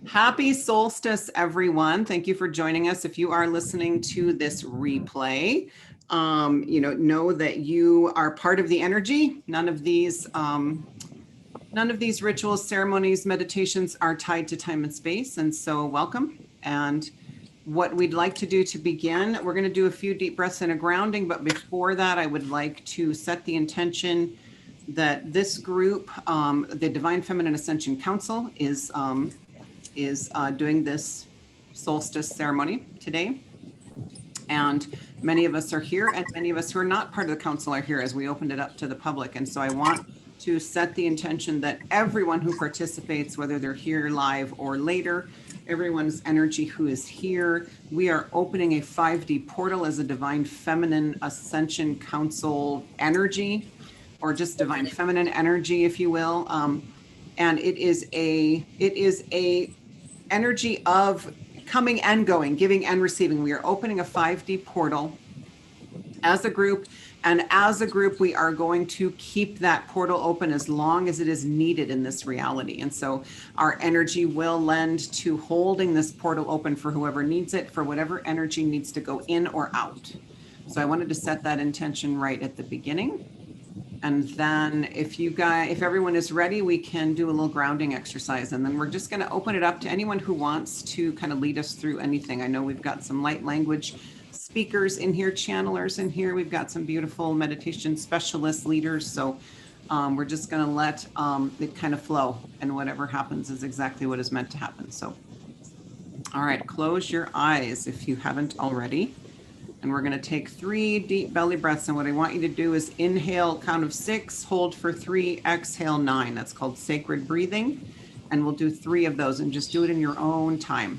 Happy solstice, everyone. Thank you for joining us. If you are listening to this replay, know that you are part of the energy. None of these rituals, ceremonies, meditations are tied to time and space. And so welcome. And what we'd like to do to begin, we're going to do a few deep breaths and a grounding. But before that, I would like to set the intention that this group, the Divine Feminine Ascension Council, is doing this solstice ceremony today. And many of us are here, and many of us who are not part of the council are here as we opened it up to the public. And so I want to set the intention that everyone who participates, whether they're here live or later, everyone's energy who is here, we are opening a 5D portal as a Divine Feminine Ascension Council energy, or just Divine Feminine energy, if you will. And it is a energy of coming and going, giving and receiving. We are opening a 5D portal as a group. And as a group, we are going to keep that portal open as long as it is needed in this reality. And so our energy will lend to holding this portal open for whoever needs it, for whatever energy needs to go in or out. So I wanted to set that intention right at the beginning. And then if everyone is ready, we can do a little grounding exercise. And then we're just going to open it up to anyone who wants to kind of lead us through anything. I know we've got some light language speakers in here, channelers in here. We've got some beautiful meditation specialist leaders. So we're just going to let it kind of flow, and whatever happens is exactly what is meant to happen. So, all right, close your eyes if you haven't already. And we're going to take 3 deep belly breaths. And what I want you to do is inhale, count of 6, hold for 3, exhale 9. That's called sacred breathing. And we'll do 3 of those, and just do it in your own time.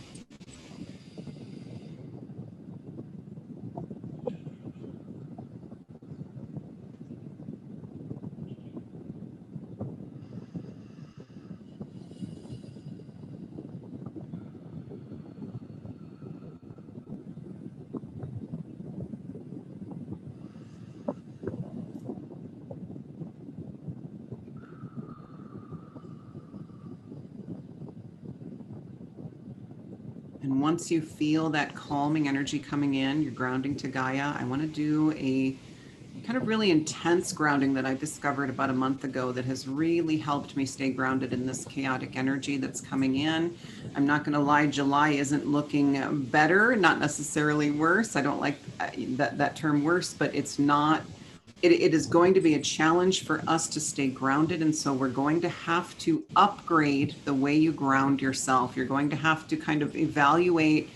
And once you feel that calming energy coming in, you're grounding to Gaia. I want to do a kind of really intense grounding that I discovered about a month ago that has really helped me stay grounded in this chaotic energy that's coming in. I'm not going to lie, July isn't looking better, not necessarily worse. I don't like that term worse, but it's not. It is going to be a challenge for us to stay grounded. And so we're going to have to upgrade the way you ground yourself. You're going to have to kind of evaluate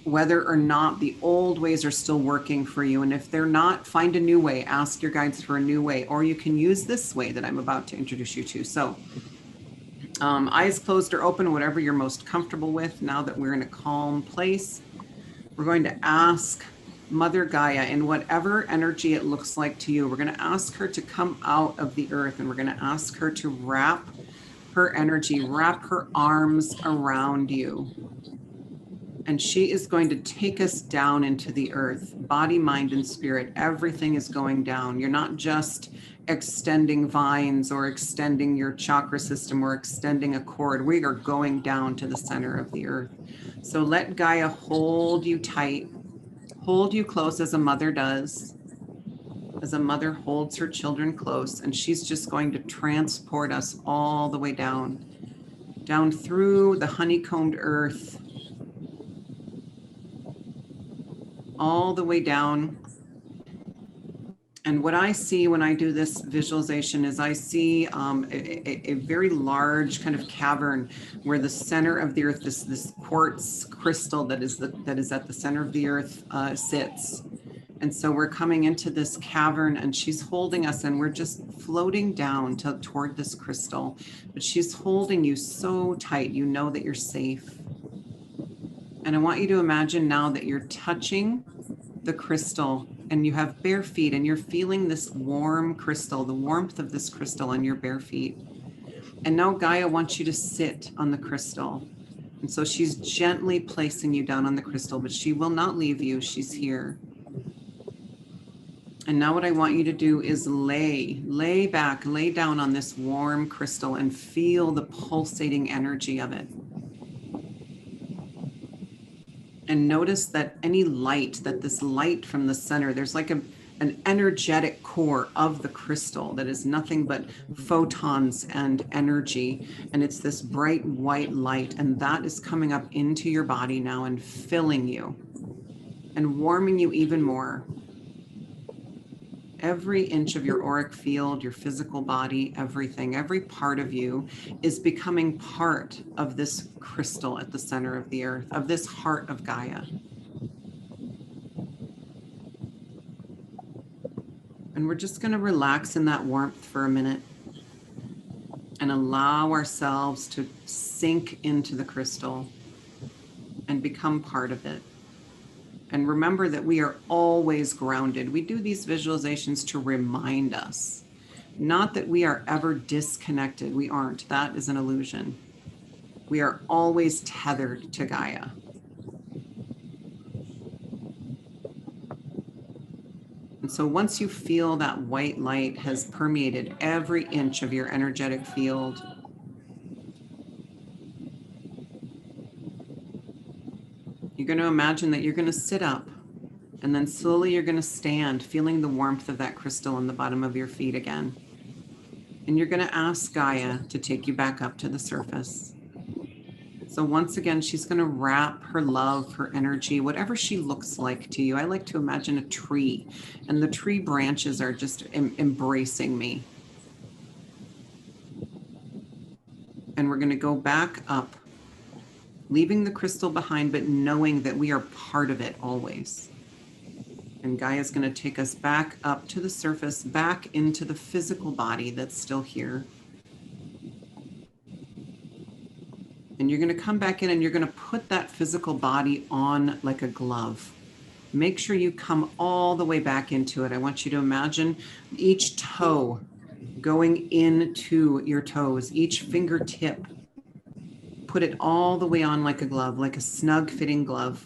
whether or not the old ways are still working for you. And if they're not, find a new way, ask your guides for a new way, or you can use this way that I'm about to introduce you to. So eyes closed or open, whatever you're most comfortable with. Now that we're in a calm place, we're going to ask Mother Gaia, in whatever energy it looks like to you, we're going to ask her to come out of the earth, and we're going to ask her to wrap her energy, wrap her arms around you. And she is going to take us down into the earth, body, mind, and spirit. Everything is going down. You're not just extending vines or extending your chakra system or extending a cord. We are going down to the center of the earth. So let Gaia hold you tight. Hold you close as a mother does, as a mother holds her children close, and she's just going to transport us all the way down through the honeycombed earth, all the way down. And what I see when I do this visualization is I see a very large kind of cavern where the center of the earth, this quartz crystal that is at the center of the earth sits. And so we're coming into this cavern, and she's holding us, and we're just floating down toward this crystal. But she's holding you so tight, you know that you're safe. And I want you to imagine now that you're touching the crystal, and you have bare feet, and you're feeling this warm crystal, the warmth of this crystal on your bare feet. And now Gaia wants you to sit on the crystal. And so she's gently placing you down on the crystal, but she will not leave you. She's here. And now what I want you to do is lay back, lay down on this warm crystal and feel the pulsating energy of it. And notice that any light, that this light from the center, there's like an energetic core of the crystal that is nothing but photons and energy. And it's this bright white light. And that is coming up into your body now and filling you and warming you even more. Every inch of your auric field, your physical body, everything, every part of you is becoming part of this crystal at the center of the earth, of this heart of Gaia. And we're just going to relax in that warmth for a minute and allow ourselves to sink into the crystal and become part of it. And remember that we are always grounded. We do these visualizations to remind us, not that we are ever disconnected. We aren't. That is an illusion. We are always tethered to Gaia. And so once you feel that white light has permeated every inch of your energetic field, you're going to imagine that you're going to sit up, and then slowly you're going to stand, feeling the warmth of that crystal on the bottom of your feet again. And you're going to ask Gaia to take you back up to the surface. So once again, she's going to wrap her love, her energy, whatever she looks like to you. I like to imagine a tree, and the tree branches are just embracing me. And we're going to go back up, leaving the crystal behind, but knowing that we are part of it always. And Gaia is going to take us back up to the surface, back into the physical body that's still here. And you're going to come back in and you're going to put that physical body on like a glove. Make sure you come all the way back into it. I want you to imagine each toe going into your toes, each fingertip. Put it all the way on like a glove, like a snug fitting glove.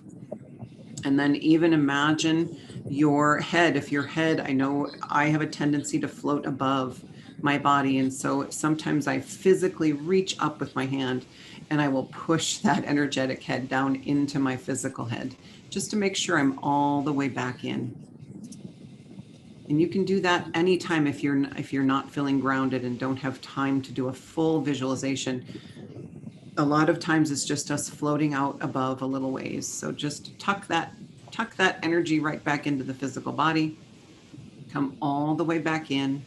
And then even imagine your head. If your head, I know I have a tendency to float above my body. And so sometimes I physically reach up with my hand and I will push that energetic head down into my physical head, just to make sure I'm all the way back in. And you can do that anytime if you're not feeling grounded and don't have time to do a full visualization. A lot of times it's just us floating out above a little ways. So just tuck that energy right back into the physical body. Come all the way back in.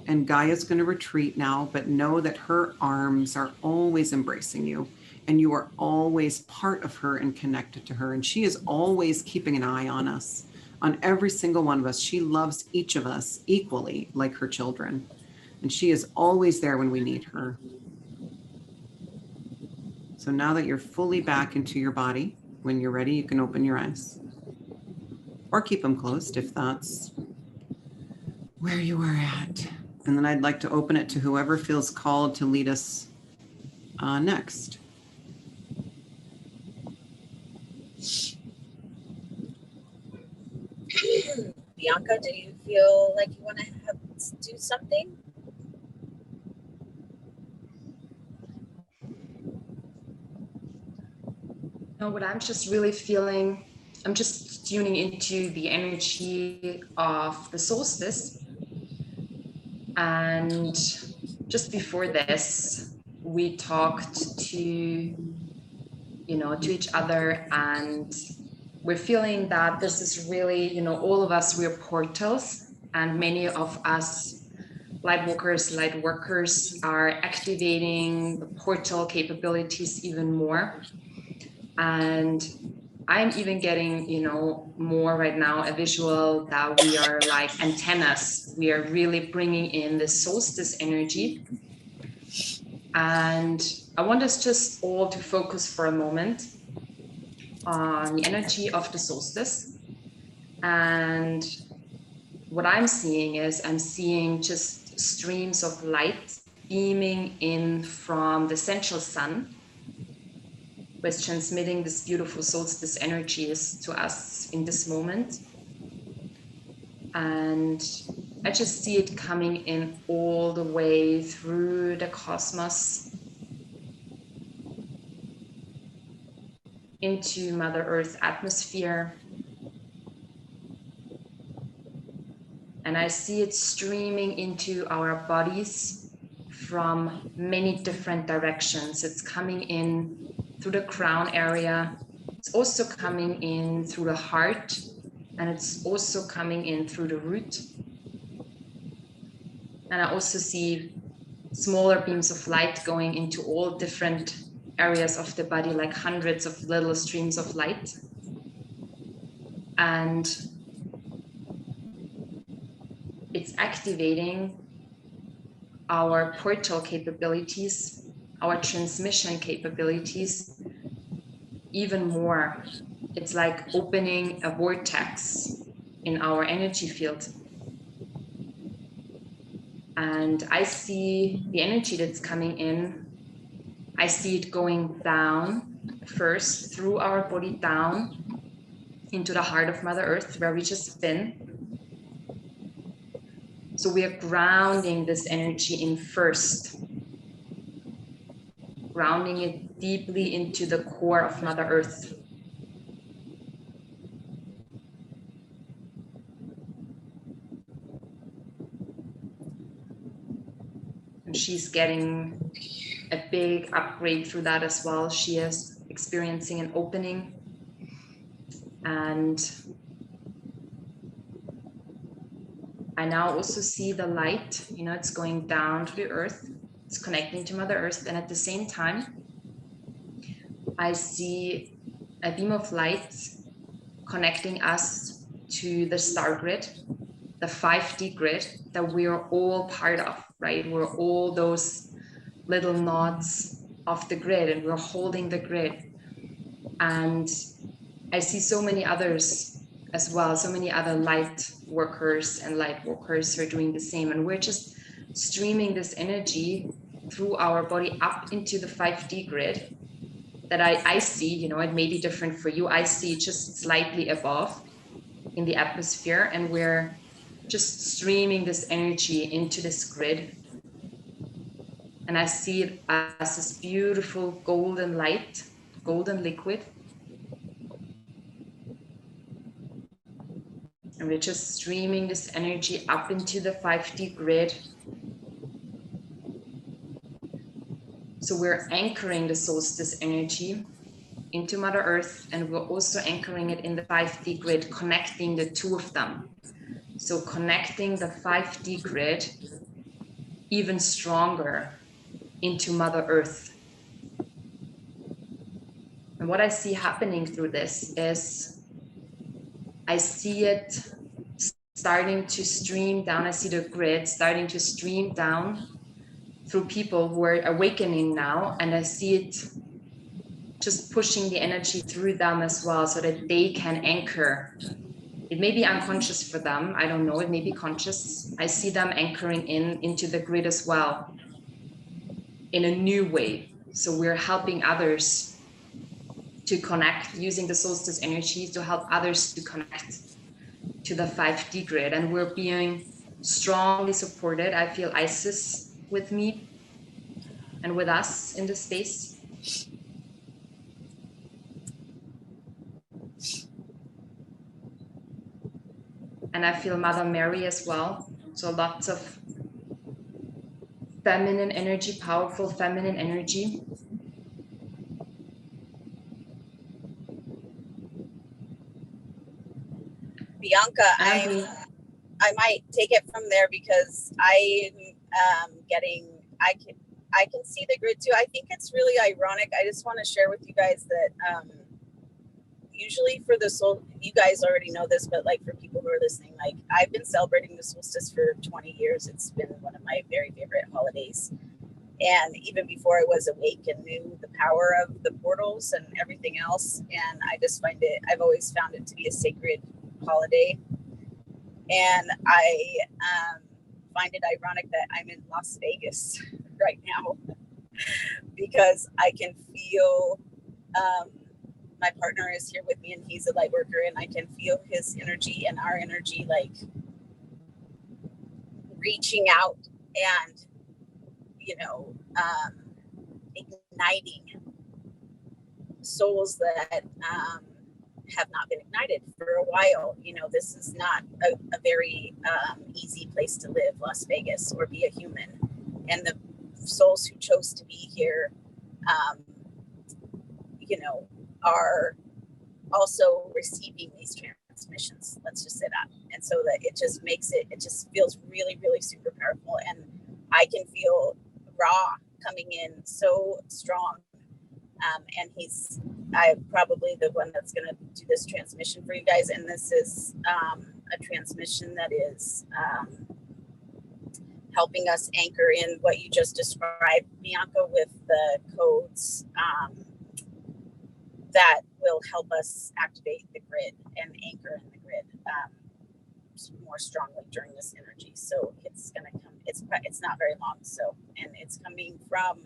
And Gaia's going to retreat now, but know that her arms are always embracing you, and you are always part of her and connected to her. And she is always keeping an eye on us, on every single one of us. She loves each of us equally, like her children. And she is always there when we need her. So now that you're fully back into your body, when you're ready, you can open your eyes. Or keep them closed if that's where you are at. And then I'd like to open it to whoever feels called to lead us next. Bianca, do you feel like you want to do something? No, what I'm just really feeling, I'm just tuning into the energy of the solstice. And just before this, we talked to each other, and we're feeling that this is really, all of us, we're portals, and many of us light workers are activating the portal capabilities even more. And I'm even getting, more right now, a visual that we are like antennas. We are really bringing in the solstice energy. And I want us just all to focus for a moment on the energy of the solstice. And what I'm seeing is just streams of light beaming in from the central sun, was transmitting this beautiful solstice energies to us in this moment. And I just see it coming in all the way through the cosmos into Mother Earth atmosphere. And I see it streaming into our bodies from many different directions. It's coming in through the crown area. It's also coming in through the heart, and it's also coming in through the root. And I also see smaller beams of light going into all different areas of the body, like hundreds of little streams of light. And it's activating our portal capabilities, our transmission capabilities even more. It's like opening a vortex in our energy field. And I see the energy that's coming in. I see it going down first through our body down into the heart of Mother Earth, where we just been. So we are grounding this energy in first, grounding it deeply into the core of Mother Earth. And she's getting a big upgrade through that as well. She is experiencing an opening, and I now also see the light, it's going down to the earth, it's connecting to Mother Earth. And at the same time, I see a beam of light connecting us to the star grid, the 5D grid that we are all part of, right? We're all those little nodes of the grid, and we're holding the grid. And I see so many others as well, so many other light workers and light walkers who are doing the same. And we're just streaming this energy through our body up into the 5D grid that I see, it may be different for you. I see just slightly above in the atmosphere, and we're just streaming this energy into this grid. And I see it as this beautiful golden light, golden liquid. And we're just streaming this energy up into the 5D grid. So we're anchoring the solstice energy into Mother Earth, and we're also anchoring it in the 5D grid, connecting the two of them. So connecting the 5D grid even stronger into Mother Earth. And what I see happening through this is I see it starting to stream down. I see the grid starting to stream down through people who are awakening now. And I see it just pushing the energy through them as well, so that they can anchor. It may be unconscious for them. I don't know. It may be conscious. I see them anchoring into the grid as well in a new way. So we're helping others to connect, using the solstice energy to help others to connect to the 5D grid. And we're being strongly supported. I feel Isis with me and with us in this space. And I feel Mother Mary as well. So lots of feminine energy, powerful feminine energy. Bianca, I might take it from there, because I can see the grid too. I think it's really ironic. I just want to share with you guys that usually for the you guys already know this, but like for people who are listening, like I've been celebrating the solstice for 20 years. It's been one of my very favorite holidays. And even before I was awake and knew the power of the portals and everything else. And I just I've always found it to be a sacred holiday. And I find it ironic that I'm in Las Vegas right now, because I can feel my partner is here with me, and he's a light worker, and I can feel his energy and our energy like reaching out and igniting souls that have not been ignited for a while. You know, this is not a very easy place to live, Las Vegas, or be a human. And the souls who chose to be here, you know, are also receiving these transmissions. Let's just say that. And so that it just makes it just feels really, really super powerful. And I can feel Ra coming in so strong. And I'm probably the one that's going to do this transmission for you guys. And this is a transmission that is helping us anchor in what you just described, Bianca, with the codes that will help us activate the grid and anchor in the grid more strongly during this energy. So it's going to come, it's not very long. So, and it's coming from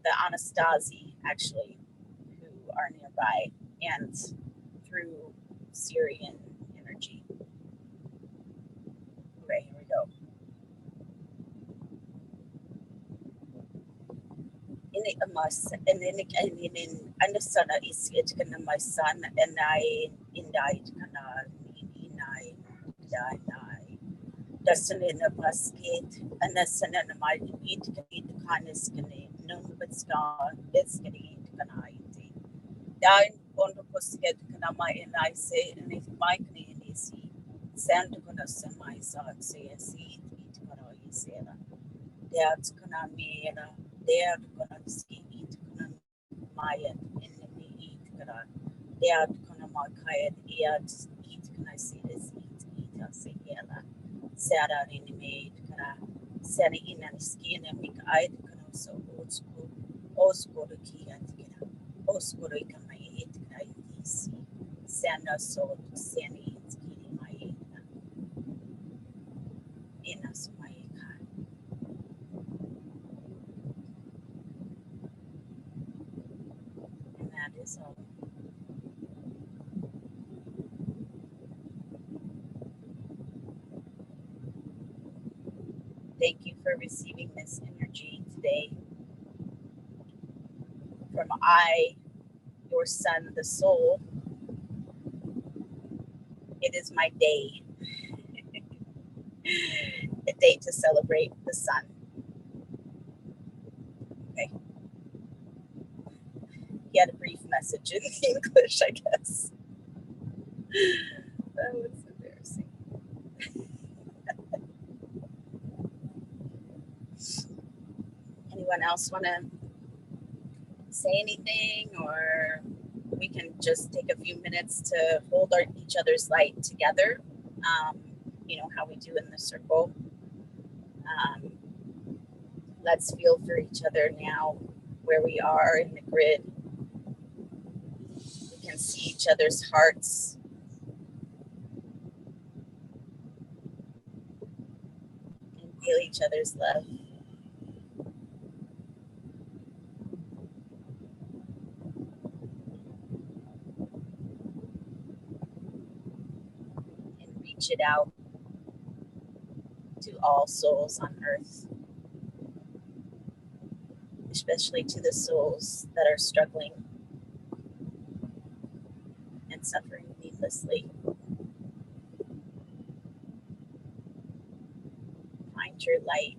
the Anastasi, actually, who are nearby, and through Syrian energy. Right, here we go. In Anasana is it gonna my son and I in died kana in I doesn't in a basket and the son and my eat can eat the kindness can no but star it's gonna eat kana eat down on the basket kana my and I say and if my can see sand gonna send my son say eat kana you say that that's gonna me and they are gonna see eat gonna Maya in the eat gonna they are gonna market eat gonna see this eat say yella Sarah in the maid gonna Sarah in and skin and make I gonna so old school to key and get old school to come my eat gonna see Santa so Sandy it's getting my eat in us my that is all. Thank you for receiving this energy today from I, your son, the soul. It is my day, a day to celebrate the sun. Okay. He had a brief message in English, I guess. That was embarrassing. Anyone else want to say anything, or we can just take a few minutes to hold each other's light together, you know, how we do in the circle. Let's feel for each other now where we are in the grid. We can see each other's hearts. And feel each other's love. And reach it out to all souls on earth, especially to the souls that are struggling and suffering needlessly. Find your light.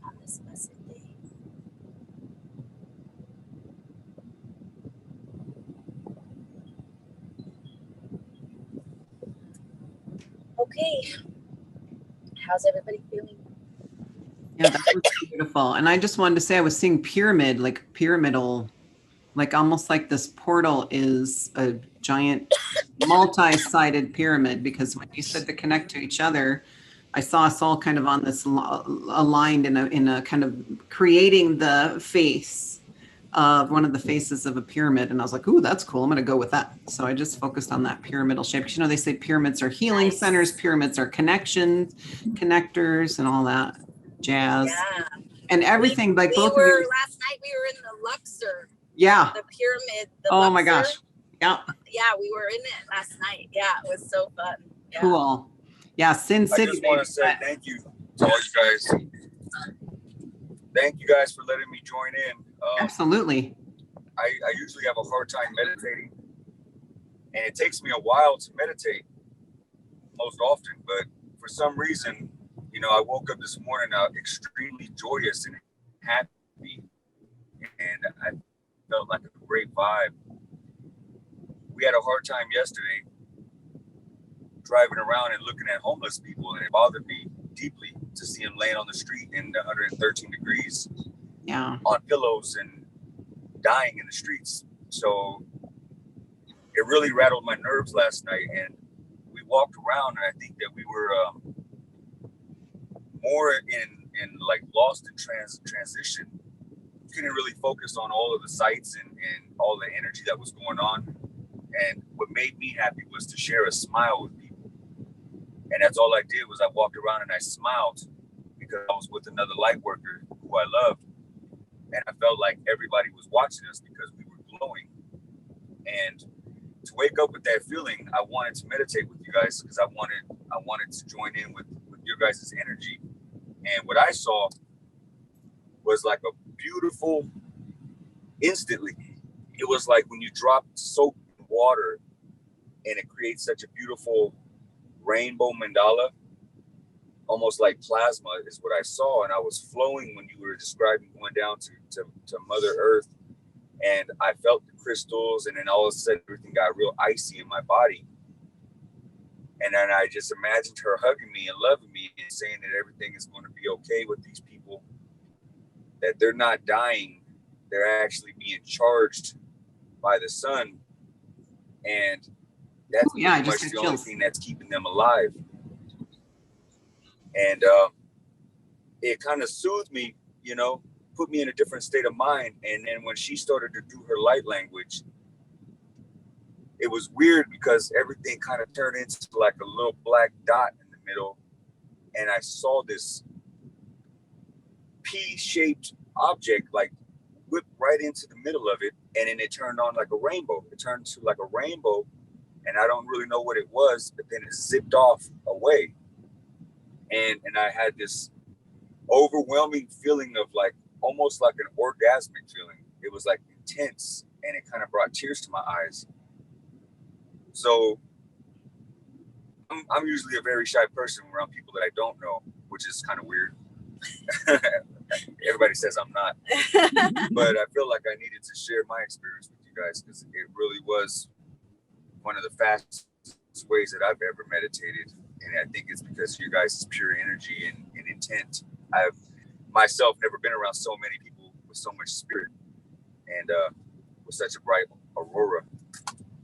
On this blessed day. Okay, how's everybody feeling? Yeah, that was beautiful. And I just wanted to say I was seeing pyramid, like pyramidal, like almost like this portal is a giant multi-sided pyramid, because when you said to connect to each other, I saw us all kind of on this aligned in a kind of creating the face of one of the faces of a pyramid. And I was like, ooh, that's cool. I'm going to go with that. So I just focused on that pyramidal shape. Because, you know, they say pyramids are healing centers, pyramids are connections, connectors, and all that jazz. Yeah. And everything, like both of you. Last night we were in the Luxor. Yeah. The pyramid. Oh my gosh. Yeah. Yeah, we were in it last night. Yeah, it was so fun. Yeah. Cool. Yeah, Sin City. I just want to say thank you to all you guys. Thank you guys for letting me join in. Absolutely. I usually have a hard time meditating, and it takes me a while to meditate most often, but for some reason, you know, I woke up this morning extremely joyous and happy, and I felt like a great vibe. We had a hard time yesterday driving around and looking at homeless people, and it bothered me deeply to see them laying on the street in 113 degrees Yeah. on pillows and dying in the streets. So it really rattled my nerves last night, and we walked around, and I think that we were more in like lost in transition. Couldn't really focus on all of the sights and all the energy that was going on. And what made me happy was to share a smile with people. And that's all I did was I walked around and I smiled because I was with another light worker who I loved. And I felt like everybody was watching us because we were glowing. And to wake up with that feeling, I wanted to meditate with you guys because I wanted to join in with your guys' energy. And what I saw was like a beautiful, instantly, it was like when you drop soap in water and it creates such a beautiful rainbow mandala, almost like plasma is what I saw. And I was flowing when you were describing going down to Mother Earth. And I felt the crystals, and then all of a sudden everything got real icy in my body. And then I just imagined her hugging me and loving me and saying that everything is going to be okay with these people, that they're not dying, they're actually being charged by the sun. And that's pretty much the only thing that's keeping them alive. And it kind of soothed me, you know, put me in a different state of mind. And then when she started to do her light language, it was weird because everything kind of turned into like a little black dot in the middle. And I saw this P-shaped object like whip right into the middle of it. And then it turned on like a rainbow. It turned to like a rainbow. And I don't really know what it was, but then it zipped off away. And I had this overwhelming feeling of like, almost like an orgasmic feeling. It was like intense, and it kind of brought tears to my eyes. So I'm usually a very shy person around people that I don't know, which is kind of weird. Everybody says I'm not, but I feel like I needed to share my experience with you guys because it really was one of the fastest ways that I've ever meditated. And I think it's because of you guys' pure energy and intent. I've myself never been around so many people with so much spirit and with such a bright aurora.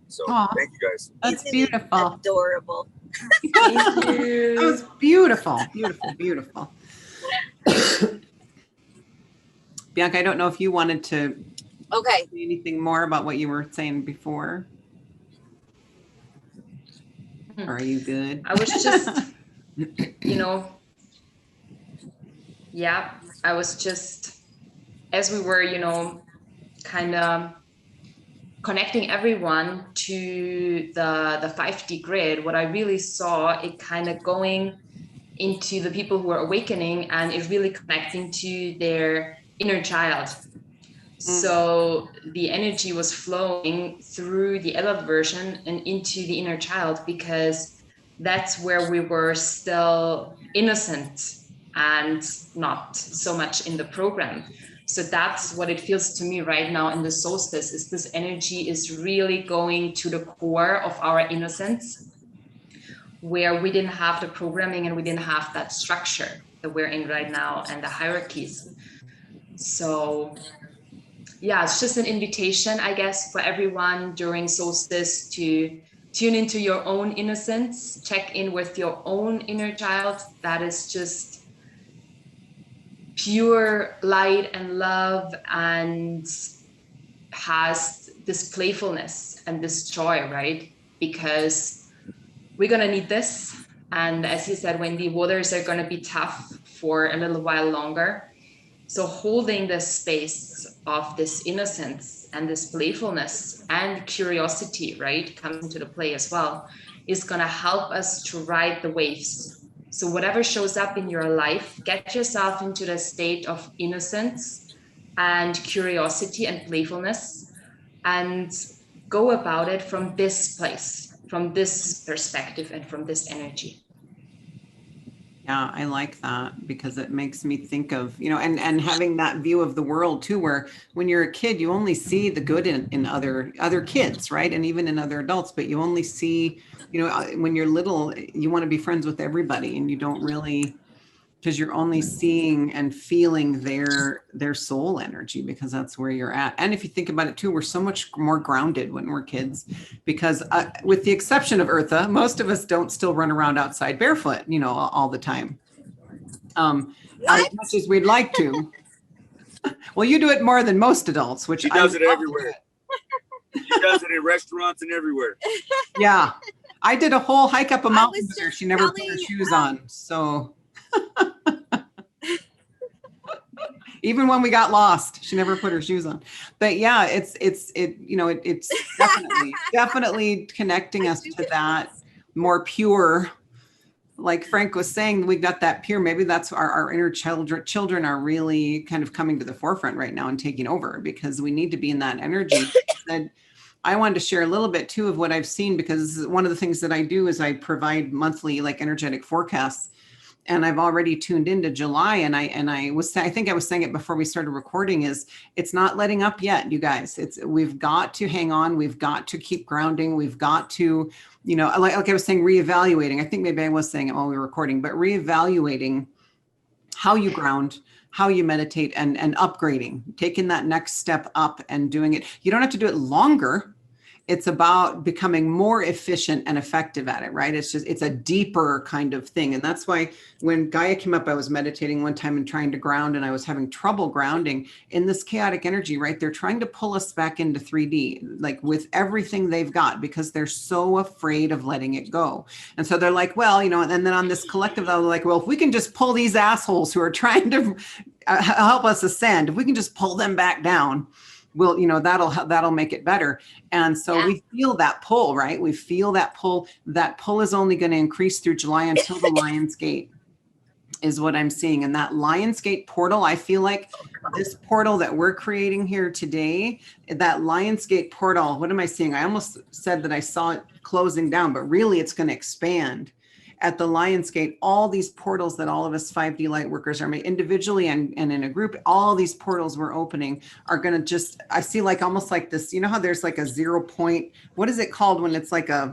So thank you guys. That's beautiful. Adorable. Thank you. That was beautiful, beautiful, beautiful. Bianca, I don't know if you wanted to say anything more about what you were saying before. Or are you good? I was just, you know, yeah, I was just, as we were, you know, kind of connecting everyone to the 5D grid, what I really saw, it kind of going into the people who are awakening, and it really connecting to their inner child. So the energy was flowing through the adult version and into the inner child, because that's where we were still innocent and not so much in the program. So that's what it feels to me right now in the solstice, is this energy is really going to the core of our innocence, where we didn't have the programming and we didn't have that structure that we're in right now and the hierarchies. So yeah, it's just an invitation, I guess, for everyone during solstice to tune into your own innocence, check in with your own inner child. That is just pure light and love and has this playfulness and this joy, right? Because we're going to need this. And as you said, Wendy, waters are going to be tough for a little while longer. So holding the space of this innocence and this playfulness and curiosity, right, comes into the play as well, is going to help us to ride the waves. So whatever shows up in your life, get yourself into the state of innocence and curiosity and playfulness, and go about it from this place, from this perspective, and from this energy. Yeah, I like that, because it makes me think of, and having that view of the world too, where when you're a kid, you only see the good in other kids, right? And even in other adults, but you only see, when you're little, you want to be friends with everybody, and you don't really, because you're only seeing and feeling their soul energy, because that's where you're at. And if you think about it too, we're so much more grounded when we're kids, because with the exception of Eartha, most of us don't still run around outside barefoot, all the time. As much as we'd like to. Well, you do it more than most adults, which she does it everywhere. She does it in restaurants and everywhere. Yeah. I did a whole hike up a mountain with her. She never put her shoes on. So even when we got lost, she never put her shoes on. But yeah, it's definitely connecting us to that more pure, like Frank was saying, we got that pure. Maybe that's our inner children are really kind of coming to the forefront right now and taking over, because we need to be in that energy. And I wanted to share a little bit too of what I've seen, because one of the things that I do is I provide monthly like energetic forecasts. And I've already tuned into July, and I think I was saying it before we started recording, is it's not letting up yet, you guys. We've got to hang on. We've got to keep grounding. We've got to, like I was saying, reevaluating. I think maybe I was saying it while we were recording, but reevaluating how you ground, how you meditate, and upgrading, taking that next step up and doing it. You don't have to do it longer. It's about becoming more efficient and effective at it, right? It's a deeper kind of thing. And that's why when Gaia came up, I was meditating one time and trying to ground, and I was having trouble grounding in this chaotic energy, right? They're trying to pull us back into 3D, like with everything they've got, because they're so afraid of letting it go. And so they're like, well, and then on this collective, they're like, well, if we can just pull these assholes who are trying to help us ascend, if we can just pull them back down, will, that'll make it better. And so we feel that pull, right? We feel that pull. That pull is only going to increase through July until the Lion's Gate is what I'm seeing. And that Lion's Gate portal, I feel like this portal that we're creating here today, that Lion's Gate portal, what am I seeing? I almost said that I saw it closing down, but really it's going to expand. At the Lion's Gate, all these portals that all of us 5D light workers are made individually and in a group, all these portals we're opening are going to I see like almost like this, how there's like a 0 point, what is it called when it's like I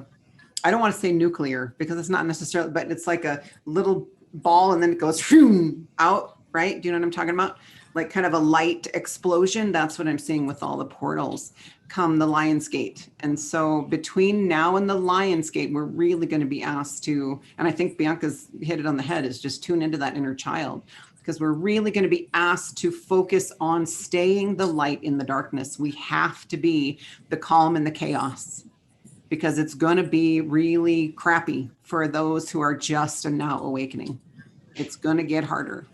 don't want to say nuclear because it's not necessarily, but it's like a little ball and then it goes out, right? Do you know what I'm talking about? Like kind of a light explosion. That's what I'm seeing with all the portals come the Lion's Gate. And so between now and the Lion's Gate, we're really going to be asked to, and I think Bianca's hit it on the head, is just tune into that inner child, because we're really going to be asked to focus on staying the light in the darkness. We have to be the calm in the chaos, because it's going to be really crappy for those who are just now awakening. It's going to get harder.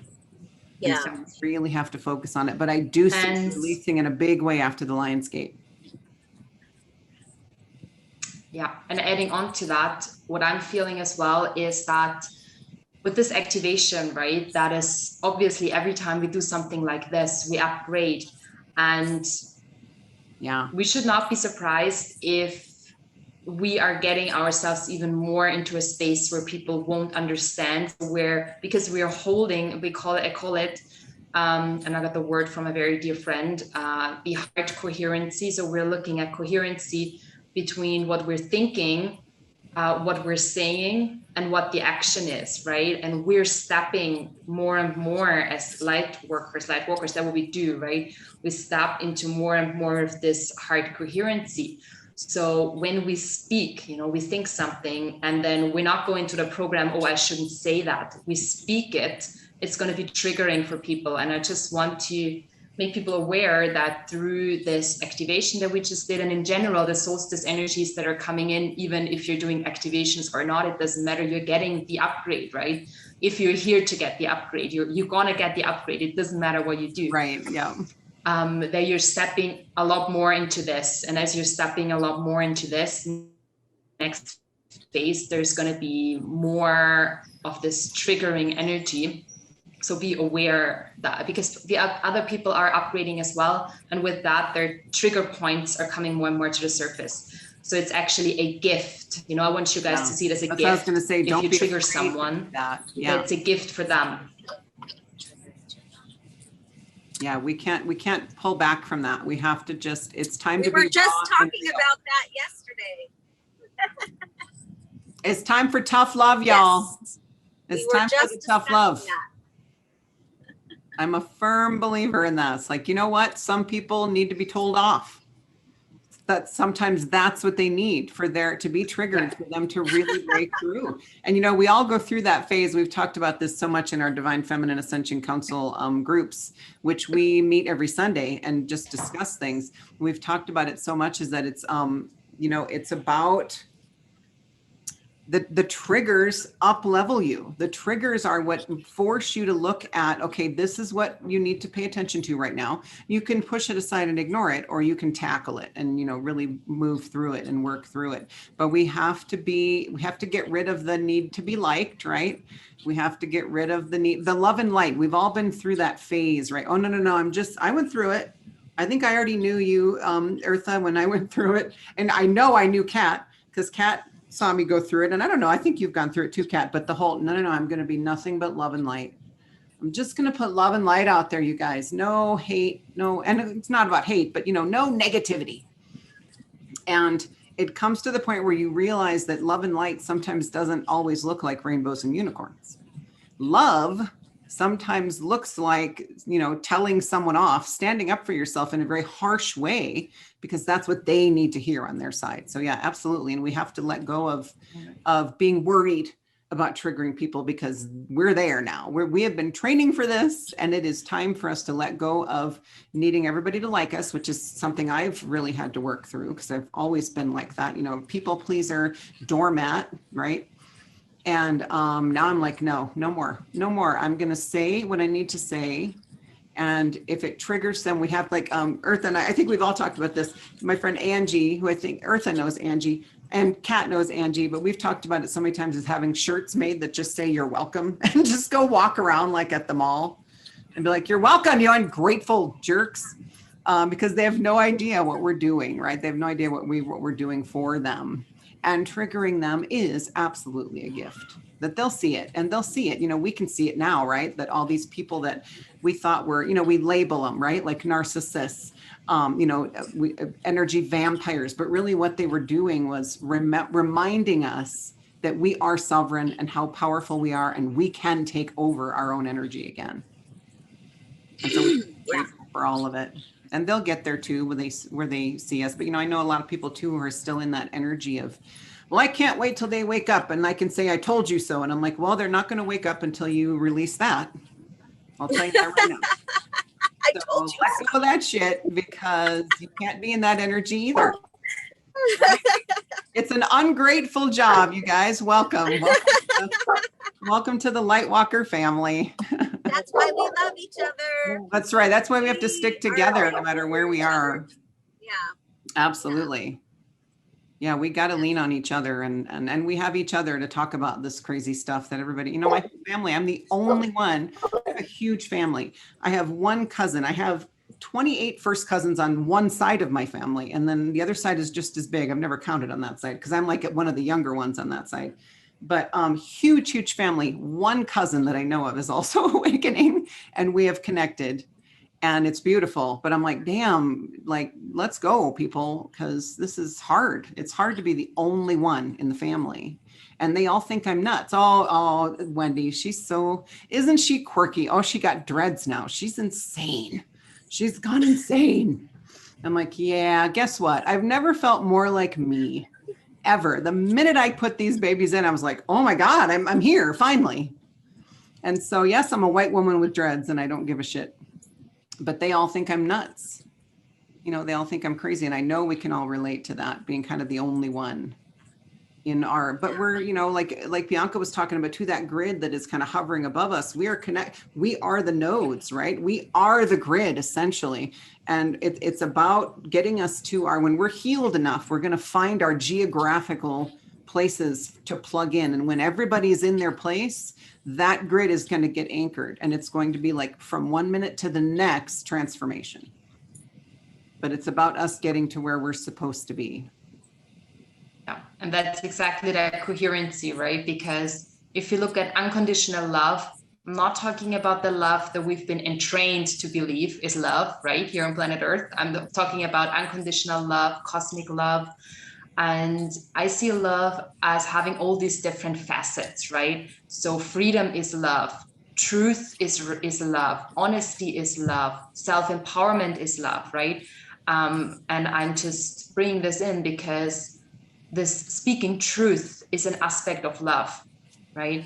Yeah. And so we really have to focus on it. But I do see it releasing in a big way after the Lion's Gate. Yeah, and adding on to that, what I'm feeling as well is that with this activation, right, that is obviously every time we do something like this, we upgrade. And we should not be surprised if we are getting ourselves even more into a space where people won't understand, because we are holding, I call it, and I got the word from a very dear friend, the heart coherency. So we're looking at coherency between what we're thinking, what we're saying, and what the action is, right? And we're stepping more and more as light walkers, that's what we do, right? We step into more and more of this heart coherency. So when we speak, we think something, and then we're not going to the program, I shouldn't say that. We speak it, it's going to be triggering for people. And I just want to make people aware that through this activation that we just did, and in general, the solstice energies that are coming in, even if you're doing activations or not, it doesn't matter, you're getting the upgrade, right? If you're here to get the upgrade, you're going to get the upgrade. It doesn't matter what you do. Right, yeah. that you're stepping a lot more into this. And as you're stepping a lot more into this next phase, there's going to be more of this triggering energy. So be aware that, because the other people are upgrading as well. And with that, their trigger points are coming more and more to the surface. So it's actually a gift. You know, I want you guys to see it as a gift. I was going to say, don't if you be trigger afraid someone, of that. Yeah. it's a gift for them. Yeah, we can't pull back from that. We have to just, it's time to be We were just raw and talking real. about that yesterday. It's time for tough love, y'all. Yes. It's We were time for just the tough love. discussing that. I'm a firm believer in that. It's like, you know what? Some people need to be told off. That sometimes that's what they need for there to be triggered, for them to really break through. And, you know, we all go through that phase. We've talked about this so much in our Divine Feminine Ascension Council groups, which we meet every Sunday and just discuss things. We've talked about it so much, is that it's, you know, it's about the triggers up level you. The triggers are what force you to look at, okay, this is what you need to pay attention to right now. You can push it aside and ignore it, or you can tackle it and, you know, really move through it and work through it. But we have to get rid of the need to be liked, right? We have to get rid of the love and light. We've all been through that phase, right? Oh, no, I went through it. I think I already knew you, Eartha, when I went through it. And I know I knew Kat, because Kat saw me go through it. And I don't know, I think you've gone through it too, Kat, but the whole, no, I'm going to be nothing but love and light. I'm just going to put love and light out there, you guys. No hate, no, and it's not about hate, but, you know, no negativity. And it comes to the point where you realize that love and light sometimes doesn't always look like rainbows and unicorns. Love sometimes looks like, you know, telling someone off, standing up for yourself in a very harsh way, because that's what they need to hear on their side. So yeah, absolutely. And we have to let go of being worried about triggering people, because we're there now. We have been training for this, and it is time for us to let go of needing everybody to like us, which is something I've really had to work through, because I've always been like that, you know, people pleaser, doormat, right? And now I'm like, no more. I'm going to say what I need to say. And if it triggers them, we have like Eartha, and I think we've all talked about this. My friend Angie, who I think Eartha knows Angie, and Kat knows Angie, but we've talked about it so many times, is having shirts made that just say you're welcome, and just go walk around like at the mall and be like, you're welcome, you ungrateful jerks. Because they have no idea what we're doing, right? They have no idea what we're doing for them. And triggering them is absolutely a gift, that they'll see it, and they'll see it. You know, we can see it now, right? That all these people that we thought were, you know, we label them, right? Like narcissists, you know, energy vampires, but really what they were doing was reminding us that we are sovereign and how powerful we are, and we can take over our own energy again. And so we're grateful for all of it. And they'll get there too, where they see us. But, you know, I know a lot of people too who are still in that energy of, well, I can't wait till they wake up and I can say, I told you so. And I'm like, well, they're not going to wake up until you release that. I'll tell you that right now. I told you let go of that shit, because you can't be in that energy either. It's an ungrateful job, you guys. Welcome to the Lightwalker family. That's why we love each other. That's right. That's why we have to stick together no matter where we are. Yeah. Absolutely. Yeah, we got to lean on each other, and we have each other to talk about this crazy stuff that everybody, you know, my family, I'm the only one. I have a huge family. I have one cousin. I have 28 first cousins on one side of my family. And then the other side is just as big. I've never counted on that side, because I'm like one of the younger ones on that side. But huge family. One cousin that I know of is also awakening, and we have connected, and it's beautiful. But I'm like, damn, like, let's go, people, because this is hard. It's hard to be the only one in the family. And they all think I'm nuts. Oh, Wendy, isn't she quirky? Oh, she got dreads now. She's insane. She's gone insane. I'm like, yeah, guess what? I've never felt more like me. Ever. The minute I put these babies in, I was like, oh my God, I'm here finally. And so, yes, I'm a white woman with dreads, and I don't give a shit, but they all think I'm nuts. You know, they all think I'm crazy. And I know we can all relate to that, being kind of the only one. in our, but we're, you know, like Bianca was talking about too, that grid that is kind of hovering above us. We are the nodes, right? We are the grid essentially. And it's about getting us to when we're healed enough, we're going to find our geographical places to plug in. And when everybody's in their place, that grid is going to get anchored, and it's going to be like from 1 minute to the next transformation. But it's about us getting to where we're supposed to be. Yeah, and that's exactly that coherency, right? Because if you look at unconditional love, I'm not talking about the love that we've been entrained to believe is love, right? Here on planet Earth. I'm talking about unconditional love, cosmic love. And I see love as having all these different facets, right? So freedom is love. Truth is love. Honesty is love. Self-empowerment is love, right? And I'm just bringing this in because this speaking truth is an aspect of love, right?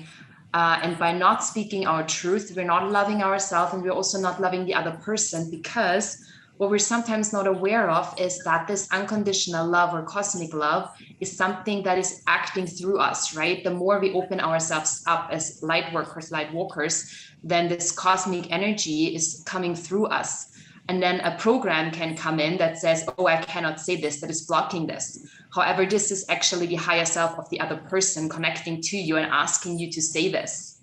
And by not speaking our truth, we're not loving ourselves, and we're also not loving the other person, because what we're sometimes not aware of is that this unconditional love or cosmic love is something that is acting through us, right? The more we open ourselves up as light workers, light walkers, then this cosmic energy is coming through us. And then a program can come in that says, oh, I cannot say this, that is blocking this. However, this is actually the higher self of the other person connecting to you and asking you to say this.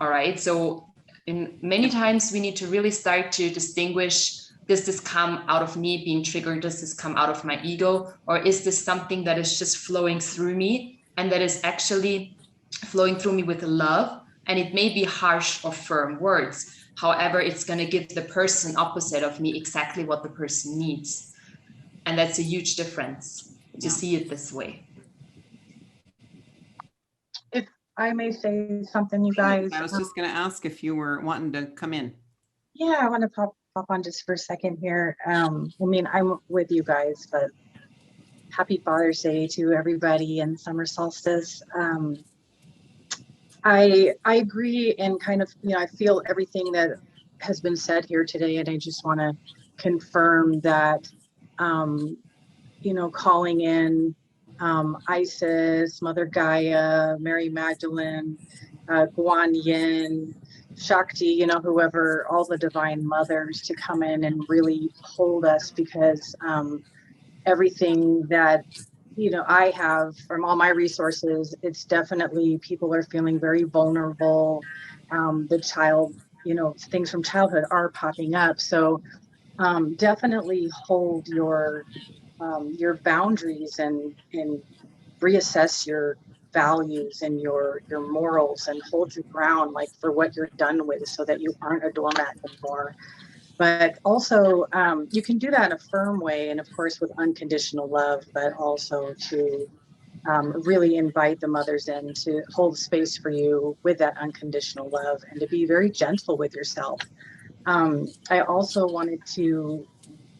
All right. So many times we need to really start to distinguish, does this come out of me being triggered? Does this come out of my ego? Or is this something that is just flowing through me and that is actually flowing through me with love? And it may be harsh or firm words. However, it's going to give the person opposite of me exactly what the person needs. And that's a huge difference to see it this way. If I may say something, you guys. I was just going to ask if you were wanting to come in. Yeah, I want to pop on just for a second here. I mean, I'm with you guys, but happy Father's Day to everybody and Summer Solstice. I agree, and kind of, you know, I feel everything that has been said here today, and I just want to confirm that, you know, calling in Isis, Mother Gaia, Mary Magdalene, Guan Yin, Shakti, you know, whoever, all the divine mothers to come in and really hold us, because everything that, you know, I have from all my resources, it's definitely people are feeling very vulnerable. The child, you know, things from childhood are popping up. So definitely hold your boundaries and reassess your values and your morals, and hold your ground, like for what you're done with, so that you aren't a doormat anymore. But also, you can do that in a firm way, and of course with unconditional love, but also to really invite the mothers in to hold space for you with that unconditional love, and to be very gentle with yourself. I also wanted to,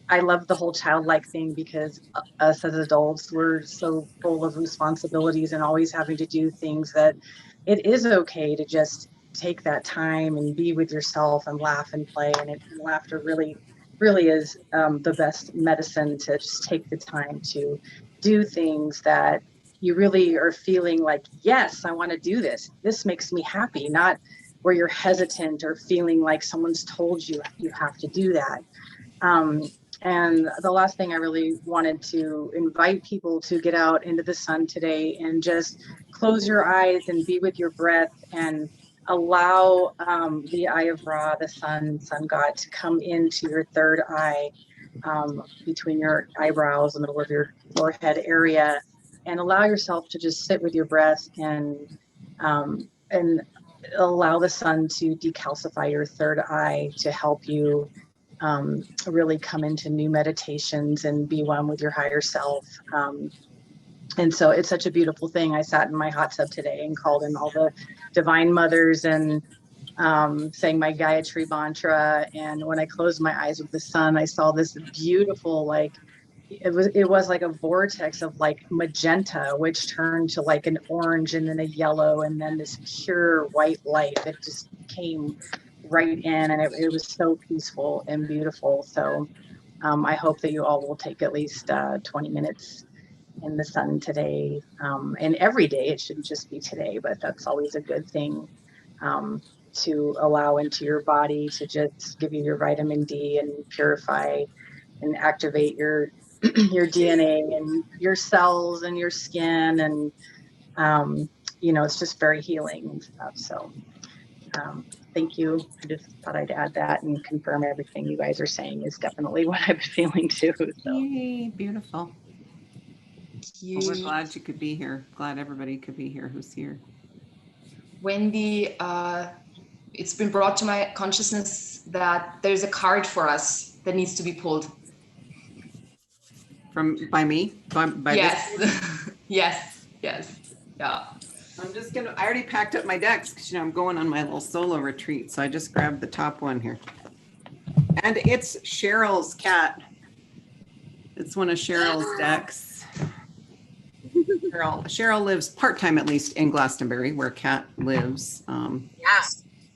I love the whole childlike thing, because us as adults, we're so full of responsibilities and always having to do things, that it is okay to just take that time and be with yourself and laugh and play. And laughter really, really is the best medicine, to just take the time to do things that you really are feeling like, yes, I want to do this. This makes me happy, not where you're hesitant or feeling like someone's told you you have to do that. And the last thing I really wanted to invite people to get out into the sun today and just close your eyes and be with your breath, and allow the eye of Ra, the sun god, to come into your third eye, between your eyebrows, the middle of your forehead area, and allow yourself to just sit with your breath and allow the sun to decalcify your third eye, to help you really come into new meditations and be one with your higher self. And so it's such a beautiful thing. I sat in my hot tub today and called in all the divine mothers and sang my Gayatri mantra. And when I closed my eyes with the sun, I saw this beautiful, like, it was like a vortex of like magenta, which turned to like an orange, and then a yellow, and then this pure white light that just came right in, and it was so peaceful and beautiful. So I hope that you all will take at least 20 minutes in the sun today, and every day. It shouldn't just be today, but that's always a good thing to allow into your body to just give you your vitamin D and purify and activate your your DNA and your cells and your skin, and it's just very healing and stuff. So thank you. I just thought I'd add that and confirm everything you guys are saying is definitely what I've been feeling too. So. Yay, beautiful. Well, we're glad you could be here. Glad everybody could be here who's here. Wendy, it's been brought to my consciousness that there's a card for us that needs to be pulled. By me? By yes. This? Yes. Yeah. I already packed up my decks because I'm going on my little solo retreat. So I just grabbed the top one here. And it's Cheryl's cat. It's one of Cheryl's decks. Cheryl lives part-time, at least, in Glastonbury, where Kat lives. Yeah.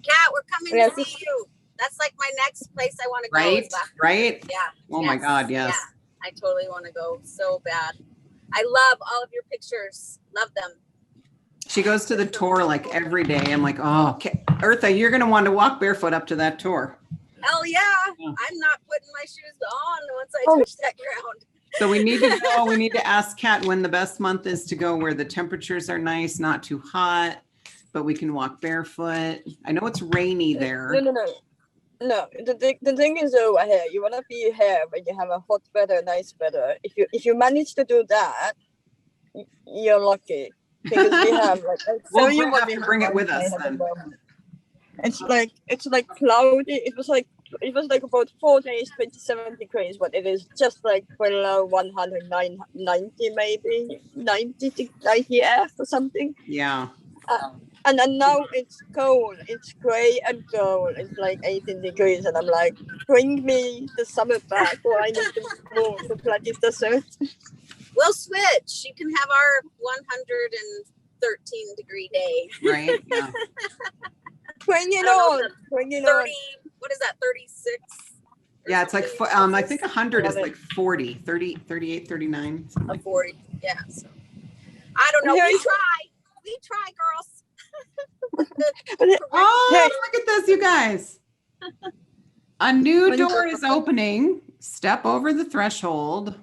Kat, we're coming to see you. That's like my next place I want to go. Right? Yeah. Oh my God, yes. Yeah. I totally want to go so bad. I love all of your pictures. Love them. She goes to the tour like every day. I'm like, oh, okay. Eartha, you're going to want to walk barefoot up to that tour. Hell yeah. I'm not putting my shoes on once I touch that ground. So we need to go. We need to ask Kat when the best month is to go, where the temperatures are nice, not too hot, but we can walk barefoot. I know it's rainy there. No. The thing is over here, you wanna be here when you have a hot weather, nice weather. If you manage to do that, you're lucky. Because we have We'll have to bring it with us then. It's like cloudy. It was like about 4 days, 27 degrees, but it is just like below 190 maybe 90 F or something. Yeah. And then now it's cold. It's gray and cold. It's like 18 degrees, and I'm like, bring me the summer back, or I need to go to Platis Desert. We'll switch. You can have our 113 degree day. Right. Yeah. Bring it on. 30. What is that? 36. Yeah, it's like I think 100 is like 40, 30, 38, 39. Like 40. Yeah. So I don't know. We try, girls. Oh, look at this, you guys. A new door is opening. Step over the threshold.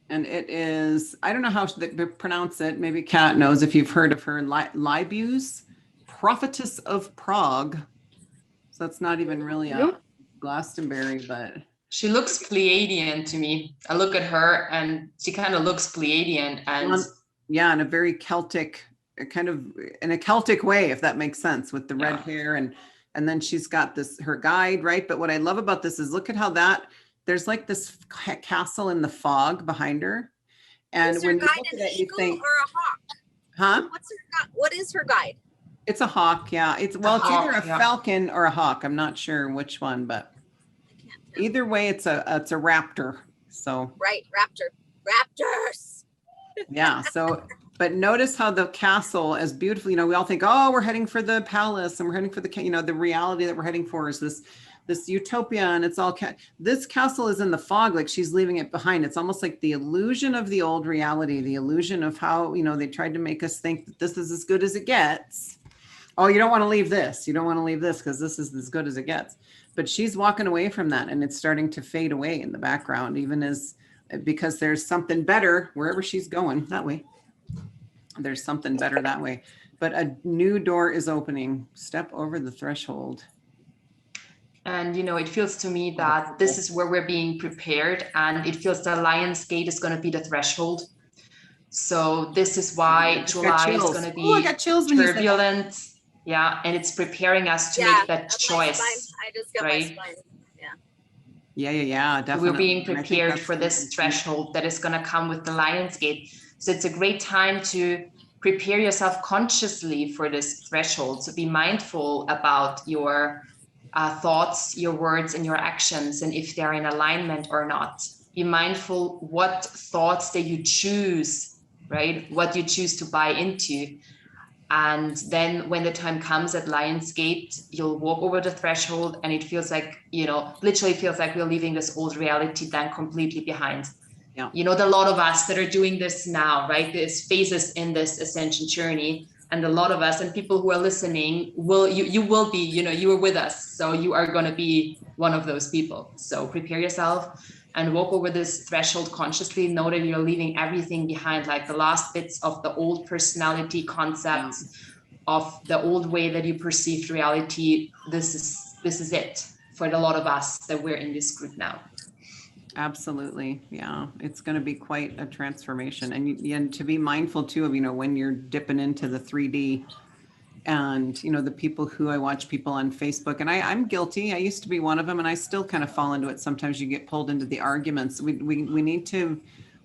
And it is, I don't know how to pronounce it. Maybe Kat knows if you've heard of her. Libuse, Prophetess of Prague. So that's not even really a Glastonbury, but. She looks Pleiadian to me. I look at her and she kind of looks Pleiadian. And yeah, in a very Celtic, kind of in a Celtic way, if that makes sense, with the red hair. And then she's got her guide, right? But what I love about this is look at how there's like this castle in the fog behind her. And when you look at it, you think, or a hawk? Huh? What is her guide? It's a hawk, yeah. It's either a falcon or a hawk. I'm not sure which one, but either way, it's a raptor. So right, raptors. Yeah. So, but notice how the castle is beautiful. We all think, oh, we're heading for the palace, and we're heading for the the reality that we're heading for is this utopia, and it's all this castle is in the fog, like she's leaving it behind. It's almost like the illusion of the old reality, the illusion of how they tried to make us think that this is as good as it gets. Oh, you don't want to leave this. You don't want to leave this because this is as good as it gets. But she's walking away from that, and it's starting to fade away in the background, because there's something better wherever she's going that way. There's something better that way. But a new door is opening. Step over the threshold. And, it feels to me that this is where we're being prepared, and it feels the Lion's Gate is going to be the threshold. So this is why July is going to be I got chills when turbulent. Yeah. And it's preparing us to make that choice. I just got my spine. Yeah, definitely. We're being prepared for this threshold that is going to come with the Lion's Gate. So it's a great time to prepare yourself consciously for this threshold. So be mindful about your thoughts, your words, and your actions, and if they're in alignment or not. Be mindful what thoughts that you choose, right? What you choose to buy into. And then when the time comes at Lion's Gate, you'll walk over the threshold, and it feels like, literally feels like we're leaving this old reality then completely behind. Yeah. You know, there are a lot of us that are doing this now, right? There's phases in this ascension journey. And a lot of us and people who are listening you will be, you know, you are with us. So you are going to be one of those people. So prepare yourself and walk over this threshold consciously. Know that you're leaving everything behind, like the last bits of the old personality concepts, of the old way that you perceived reality. This is it for a lot of us that we're in this group now. Absolutely. Yeah. It's going to be quite a transformation. And to be mindful too of, you know, when you're dipping into the 3D and, you know, the people who I watch people on Facebook, and I'm guilty. I used to be one of them, and I still kind of fall into it. Sometimes you get pulled into the arguments. We need to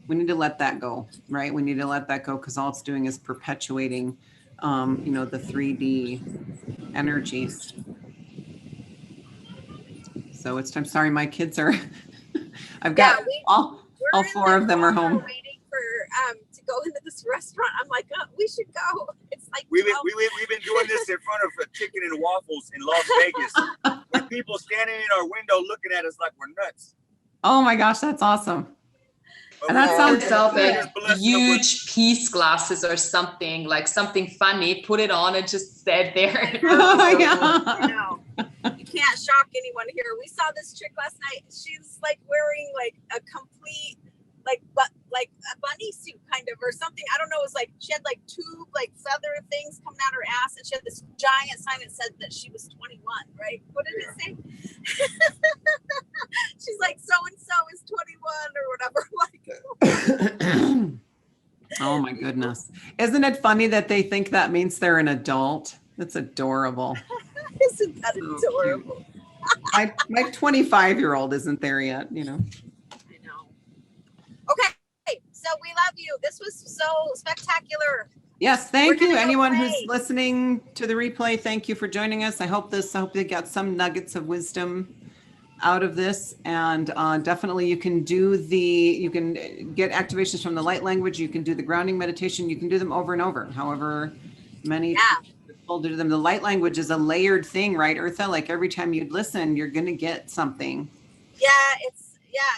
let that go, right? We need to let that go, because all it's doing is perpetuating, you know, the 3D energies. So it's time. Sorry, my kids are, I've got all 4 of them are home. Waiting for to go into this restaurant. I'm like, oh, we should go. It's like we've been doing this in front of a Chicken and Waffles in Las Vegas, with people standing in our window looking at us like we're nuts. Oh my gosh, that's awesome. And that sounds like huge peace glasses or something, like something funny. Put it on and just sit there. I know. You can't shock anyone here. We saw this chick last night. She's like wearing like a complete like a bunny suit kind of or something. I don't know. It was like she had like 2 like feather things coming out her ass, and she had this giant sign that said that she was 21. Right? What did it say? She's like, so and so is 21 or whatever. Like, oh my goodness! Isn't it funny that they think that means they're an adult? That's adorable. Isn't that adorable? my 25-year-old isn't there yet, you know. I know. Okay, so we love you. This was so spectacular. Yes, thank you. Anyone who's listening to the replay, thank you for joining us. I hope they got some nuggets of wisdom out of this, and definitely you can get activations from the light language. You can do the grounding meditation. You can do them over and over, however many people do them. The light language is a layered thing, right, Eartha? Like every time you listen, you're going to get something.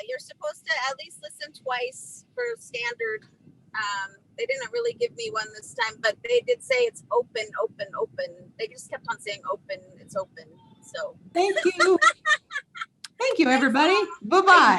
You're supposed to at least listen twice for standard. They didn't really give me one this time, but they did say it's open, open, open. They just kept on saying open, it's open. So thank you. Thank you, everybody. Bye-bye.